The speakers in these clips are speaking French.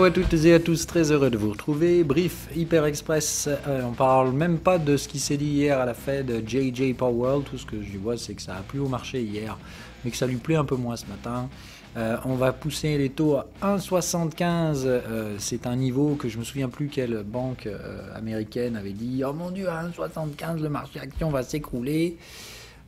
à toutes et à tous, très heureux de vous retrouver. Brief, Hyper Express, on parle même pas de ce qui s'est dit hier à la Fed, JJ Powell. Tout ce que je vois, c'est que ça a plu au marché hier, mais que ça lui plaît un peu moins ce matin. On va pousser les taux à 1,75. C'est un niveau que je me souviens plus quelle banque américaine avait dit. Oh mon Dieu, à 1,75, le marché action va s'écrouler.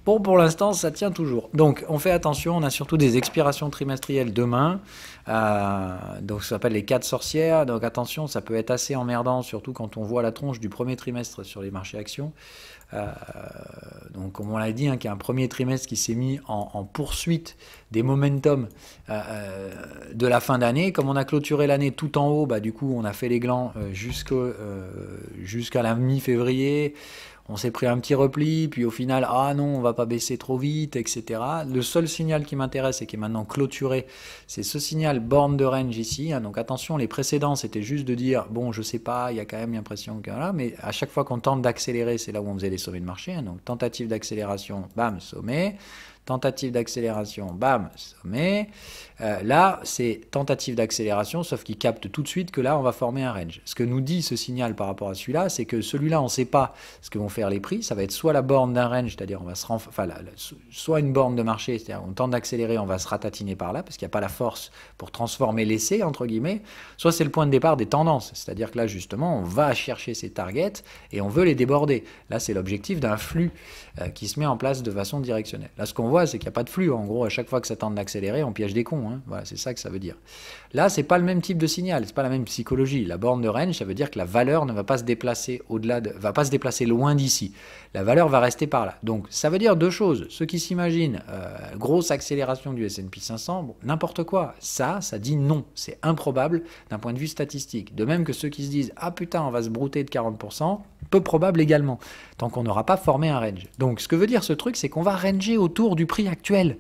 Bon, pour l'instant, ça tient toujours. Donc, on fait attention. On a surtout des expirations trimestrielles demain. Donc, ça s'appelle les 4 sorcières. Donc, attention, ça peut être assez emmerdant, surtout quand on voit la tronche du premier trimestre sur les marchés actions. Donc, comme on l'a dit, qu'il y a un premier trimestre qui s'est mis en poursuite des momentum de la fin d'année. Comme on a clôturé l'année tout en haut, du coup, on a fait les glands jusqu'à la mi-février. On s'est pris un petit repli, puis au final, ah non, on va pas baisser trop vite, etc. Le seul signal qui m'intéresse et qui est maintenant clôturé, c'est ce signal borne de range ici. Donc attention, les précédents, c'était juste de dire, bon, je sais pas, il y a quand même l'impression que voilà, mais à chaque fois qu'on tente d'accélérer, c'est là où on faisait les sommets de marché. Donc tentative d'accélération, bam, sommet. Tentative d'accélération, bam, sommet. Là, c'est tentative d'accélération, sauf qu'il capte tout de suite que là, on va former un range. Ce que nous dit ce signal par rapport à celui-là, c'est que celui-là, on ne sait pas ce que vont faire les prix. Ça va être soit la borne d'un range, c'est-à-dire on va soit une borne de marché, c'est-à-dire on tente d'accélérer, on va se ratatiner par là, parce qu'il n'y a pas la force pour transformer l'essai, entre guillemets. Soit c'est le point de départ des tendances, c'est-à-dire que là, justement, on va chercher ces targets et on veut les déborder. Là, c'est l'objectif d'un flux qui se met en place de façon directionnelle. Là, ce qu'on voit, c'est qu'il n'y a pas de flux. En gros, à chaque fois que ça tente d'accélérer, on piège des cons. Voilà, c'est ça que ça veut dire. Là, c'est pas le même type de signal, c'est pas la même psychologie. La borne de range, ça veut dire que la valeur ne va pas se déplacer va pas se déplacer loin d'ici. La valeur va rester par là. Donc, ça veut dire deux choses. Ceux qui s'imaginent grosse accélération du S&P 500, bon, n'importe quoi. Ça dit non. C'est improbable d'un point de vue statistique. De même que ceux qui se disent ah putain, on va se brouter de 40%, peu probable également, tant qu'on n'aura pas formé un range. Donc, ce que veut dire ce truc, c'est qu'on va ranger autour du prix actuel.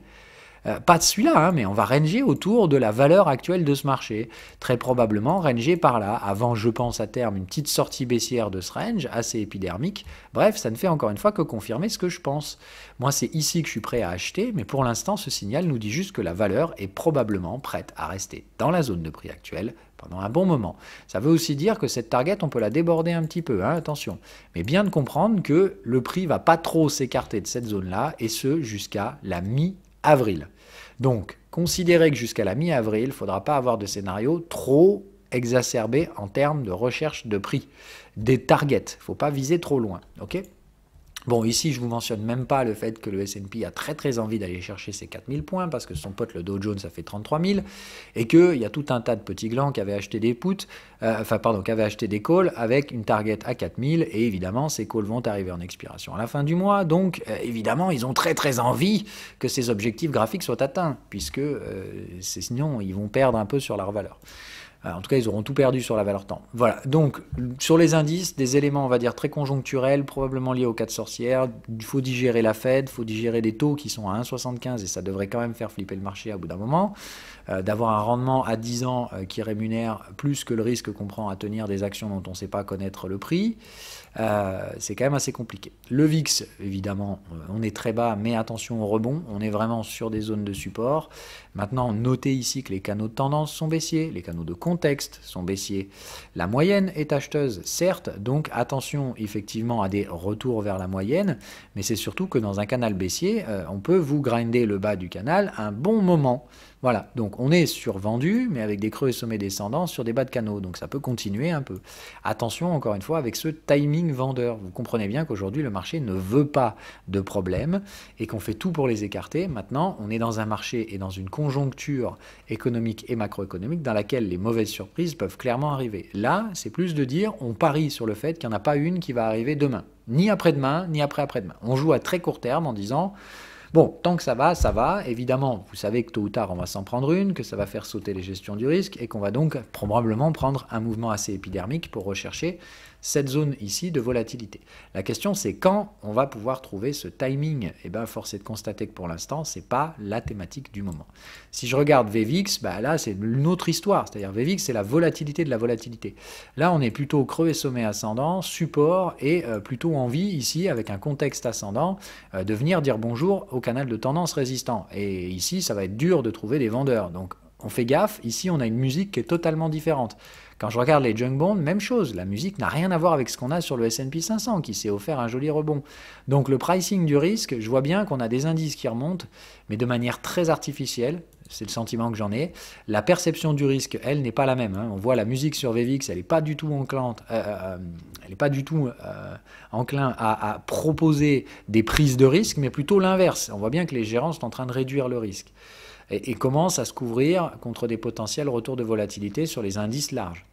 Pas de celui-là, mais on va ranger autour de la valeur actuelle de ce marché. Très probablement ranger par là, avant, je pense, à terme, une petite sortie baissière de ce range, assez épidermique. Bref, ça ne fait encore une fois que confirmer ce que je pense. Moi, c'est ici que je suis prêt à acheter, mais pour l'instant, ce signal nous dit juste que la valeur est probablement prête à rester dans la zone de prix actuelle pendant un bon moment. Ça veut aussi dire que cette target, on peut la déborder un petit peu, attention. Mais bien de comprendre que le prix va pas trop s'écarter de cette zone-là, et ce, jusqu'à la mi-avril. Donc, considérez que jusqu'à la mi-avril, il ne faudra pas avoir de scénario trop exacerbé en termes de recherche de prix. Des targets, il ne faut pas viser trop loin. Ok ? Bon, ici, je ne vous mentionne même pas le fait que le S&P a très très envie d'aller chercher ses 4000 points parce que son pote, le Dow Jones, ça fait 33 000 et qu'il y a tout un tas de petits glands qui avaient acheté des puts, qui avaient acheté des calls avec une target à 4000 et évidemment, ces calls vont arriver en expiration à la fin du mois. Donc, évidemment, ils ont très très envie que ces objectifs graphiques soient atteints puisque sinon, ils vont perdre un peu sur leur valeur. En tout cas, ils auront tout perdu sur la valeur temps. Voilà, donc sur les indices, des éléments, on va dire, très conjoncturels, probablement liés aux 4 sorcières. Il faut digérer la Fed, il faut digérer des taux qui sont à 1,75 et ça devrait quand même faire flipper le marché à bout d'un moment. D'avoir un rendement à 10 ans qui rémunère plus que le risque qu'on prend à tenir des actions dont on ne sait pas connaître le prix. C'est quand même assez compliqué. Le VIX, évidemment, on est très bas, mais attention au rebond. On est vraiment sur des zones de support. Maintenant, notez ici que les canaux de tendance sont baissiers, les canaux de contexte sont baissiers. La moyenne est acheteuse, certes, donc attention effectivement à des retours vers la moyenne, mais c'est surtout que dans un canal baissier, on peut vous grinder le bas du canal un bon moment. Voilà, donc on est survendu, mais avec des creux et sommets descendants sur des bas de canaux, donc ça peut continuer un peu. Attention, encore une fois, avec ce timing vendeur. Vous comprenez bien qu'aujourd'hui, le marché ne veut pas de problème et qu'on fait tout pour les écarter. Maintenant, on est dans un marché et dans une conjoncture économique et macroéconomique dans laquelle les mauvaises surprises peuvent clairement arriver. Là, c'est plus de dire, on parie sur le fait qu'il n'y en a pas une qui va arriver demain, ni après-demain, ni après-après-demain. On joue à très court terme en disant... Bon, tant que ça va, ça va. Évidemment, vous savez que tôt ou tard, on va s'en prendre une, que ça va faire sauter les gestions du risque et qu'on va donc probablement prendre un mouvement assez épidermique pour rechercher cette zone ici de volatilité. La question, c'est quand on va pouvoir trouver ce timing. Eh bien, force est de constater que pour l'instant, ce n'est pas la thématique du moment. Si je regarde VVIX, là, c'est une autre histoire. C'est-à-dire, VVIX, c'est la volatilité de la volatilité. Là, on est plutôt creux et sommet ascendant, support et plutôt envie ici, avec un contexte ascendant, de venir dire bonjour au canal de tendance résistant. Et ici, ça va être dur de trouver des vendeurs. Donc, on fait gaffe, ici on a une musique qui est totalement différente. Quand je regarde les junk bonds, même chose, la musique n'a rien à voir avec ce qu'on a sur le S&P 500 qui s'est offert un joli rebond. Donc le pricing du risque, je vois bien qu'on a des indices qui remontent, mais de manière très artificielle, c'est le sentiment que j'en ai. La perception du risque, elle, n'est pas la même. On voit la musique sur VVX, elle n'est pas du tout enclin à proposer des prises de risque, mais plutôt l'inverse. On voit bien que les gérants sont en train de réduire le risque et commencent à se couvrir contre des potentiels retours de volatilité sur les indices larges.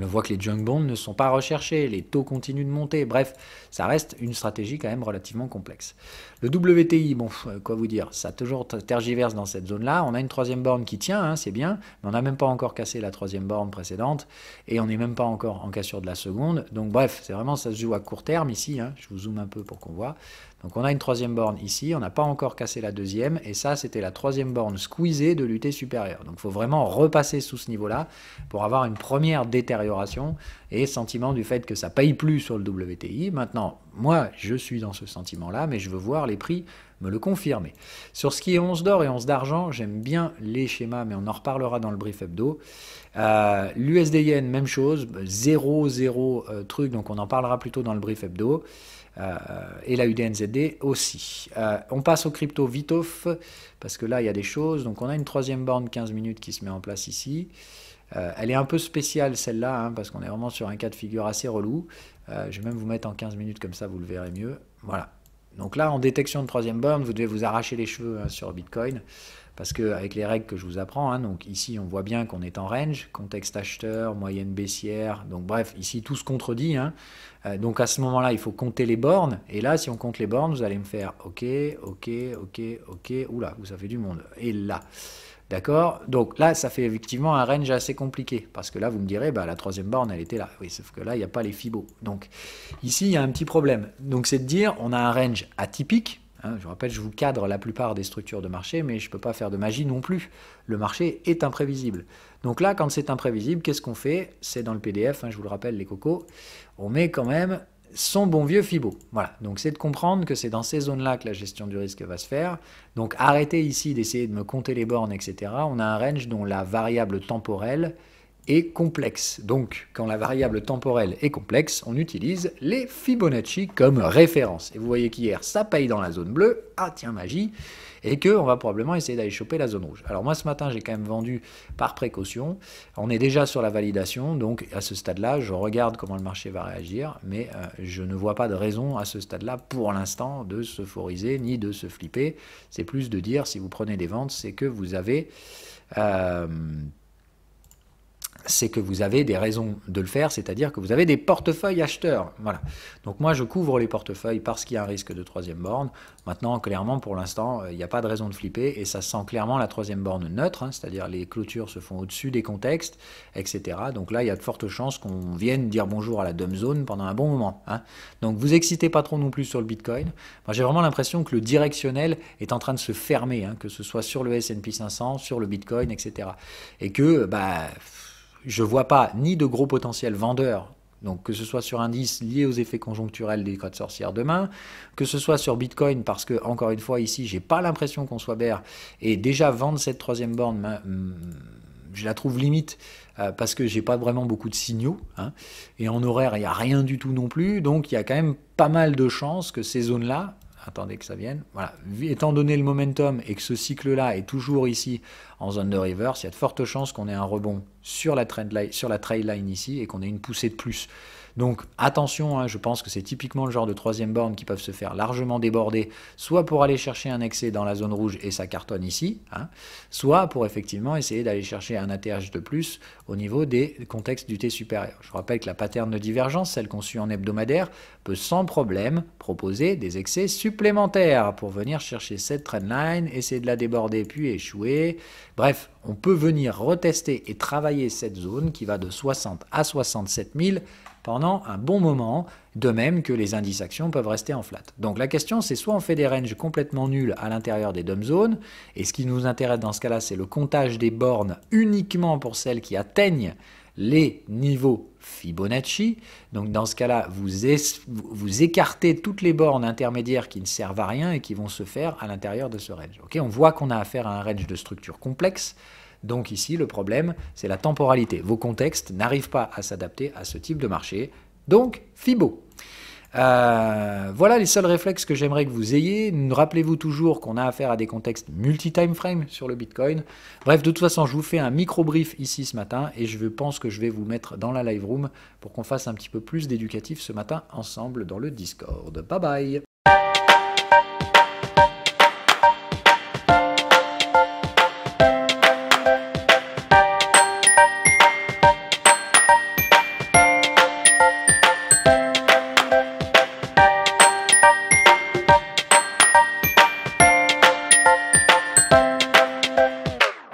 On voit que les junk bonds ne sont pas recherchés, les taux continuent de monter, bref, ça reste une stratégie quand même relativement complexe. Le WTI, bon, quoi vous dire, ça toujours tergiverse dans cette zone-là. On a une troisième borne qui tient, c'est bien, mais on n'a même pas encore cassé la troisième borne précédente, et on n'est même pas encore en cassure de la seconde. Donc bref, c'est vraiment, ça se joue à court terme ici, je vous zoome un peu pour qu'on voit. Donc on a une troisième borne ici, on n'a pas encore cassé la deuxième, et ça c'était la troisième borne squeezée de l'UT supérieur. Donc il faut vraiment repasser sous ce niveau-là pour avoir une première détérioration et sentiment du fait que ça paye plus sur le WTI. Maintenant, moi je suis dans ce sentiment-là, mais je veux voir les prix me le confirmer. Sur ce qui est once d'or et once d'argent, j'aime bien les schémas, mais on en reparlera dans le brief hebdo. L'USD Yen, même chose, 0,0 truc, donc on en parlera plutôt dans le brief hebdo. Et la UDNZD aussi. On passe au crypto Vitof, parce que là il y a des choses. Donc on a une troisième borne 15 minutes qui se met en place ici. Elle est un peu spéciale celle-là, parce qu'on est vraiment sur un cas de figure assez relou. Je vais même vous mettre en 15 minutes, comme ça vous le verrez mieux. Voilà. Donc là, en détection de troisième borne, vous devez vous arracher les cheveux sur Bitcoin, parce qu'avec les règles que je vous apprends, donc ici on voit bien qu'on est en range, contexte acheteur, moyenne baissière, donc bref, ici tout se contredit. Donc à ce moment-là, il faut compter les bornes, et là, si on compte les bornes, vous allez me faire OK, oula, ça fait du monde, et là. D'accord? Donc là, ça fait effectivement un range assez compliqué, parce que là, vous me direz, la troisième borne, elle était là. Oui, sauf que là, il n'y a pas les Fibos. Donc ici, il y a un petit problème. Donc c'est de dire, on a un range atypique. Je rappelle, je vous cadre la plupart des structures de marché, mais je ne peux pas faire de magie non plus. Le marché est imprévisible. Donc là, quand c'est imprévisible, qu'est-ce qu'on fait? C'est dans le PDF, je vous le rappelle, les cocos. On met quand même son bon vieux Fibo. Voilà, donc c'est de comprendre que c'est dans ces zones-là que la gestion du risque va se faire. Donc arrêtez ici d'essayer de me compter les bornes, etc. On a un range dont la variable temporelle est complexe. Donc quand la variable temporelle est complexe, on utilise les Fibonacci comme référence. Et vous voyez qu'hier, ça paye dans la zone bleue. Ah tiens, magie. Et qu'on va probablement essayer d'aller choper la zone rouge. Alors moi ce matin j'ai quand même vendu par précaution, on est déjà sur la validation, donc à ce stade-là je regarde comment le marché va réagir, mais je ne vois pas de raison à ce stade-là pour l'instant de s'euphoriser ni de se flipper, c'est plus de dire si vous prenez des ventes c'est que vous avez des raisons de le faire, c'est-à-dire que vous avez des portefeuilles acheteurs. Voilà. Donc moi, je couvre les portefeuilles parce qu'il y a un risque de troisième borne. Maintenant, clairement, pour l'instant, il n'y a pas de raison de flipper et ça sent clairement la troisième borne neutre, c'est-à-dire les clôtures se font au-dessus des contextes, etc. Donc là, il y a de fortes chances qu'on vienne dire bonjour à la dumb zone pendant un bon moment. Donc vous excitez pas trop non plus sur le Bitcoin. Moi, j'ai vraiment l'impression que le directionnel est en train de se fermer, que ce soit sur le S&P 500, sur le Bitcoin, etc. Et que, je ne vois pas ni de gros potentiel vendeurs, donc que ce soit sur indice lié aux effets conjoncturels des crêtes sorcières demain, que ce soit sur Bitcoin, parce que, encore une fois, ici, j'ai pas l'impression qu'on soit bear, et déjà vendre cette troisième borne, je la trouve limite, parce que j'ai pas vraiment beaucoup de signaux, et en horaire, il n'y a rien du tout non plus, donc il y a quand même pas mal de chances que ces zones-là, attendez que ça vienne, voilà, étant donné le momentum et que ce cycle-là est toujours ici en zone de reverse, il y a de fortes chances qu'on ait un rebond sur la trail line ici et qu'on ait une poussée de plus. Donc attention, je pense que c'est typiquement le genre de troisième borne qui peuvent se faire largement déborder, soit pour aller chercher un excès dans la zone rouge et ça cartonne ici, soit pour effectivement essayer d'aller chercher un ATH de plus au niveau des contextes du T supérieur. Je rappelle que la pattern de divergence, celle qu'on suit en hebdomadaire, peut sans problème proposer des excès supplémentaires pour venir chercher cette trendline, essayer de la déborder puis échouer. Bref, on peut venir retester et travailler cette zone qui va de 60 à 67 000 pendant un bon moment, de même que les indices actions peuvent rester en flat. Donc la question, c'est soit on fait des ranges complètement nuls à l'intérieur des dumb zones, et ce qui nous intéresse dans ce cas-là, c'est le comptage des bornes uniquement pour celles qui atteignent les niveaux Fibonacci. Donc dans ce cas-là, vous écartez toutes les bornes intermédiaires qui ne servent à rien et qui vont se faire à l'intérieur de ce range. On voit qu'on a affaire à un range de structure complexe. Donc ici, le problème, c'est la temporalité. Vos contextes n'arrivent pas à s'adapter à ce type de marché. Donc, FIBO. Voilà les seuls réflexes que j'aimerais que vous ayez. Rappelez-vous toujours qu'on a affaire à des contextes multi-time frame sur le Bitcoin. Bref, de toute façon, je vous fais un micro-brief ici ce matin et je pense que je vais vous mettre dans la live room pour qu'on fasse un petit peu plus d'éducatif ce matin ensemble dans le Discord. Bye bye!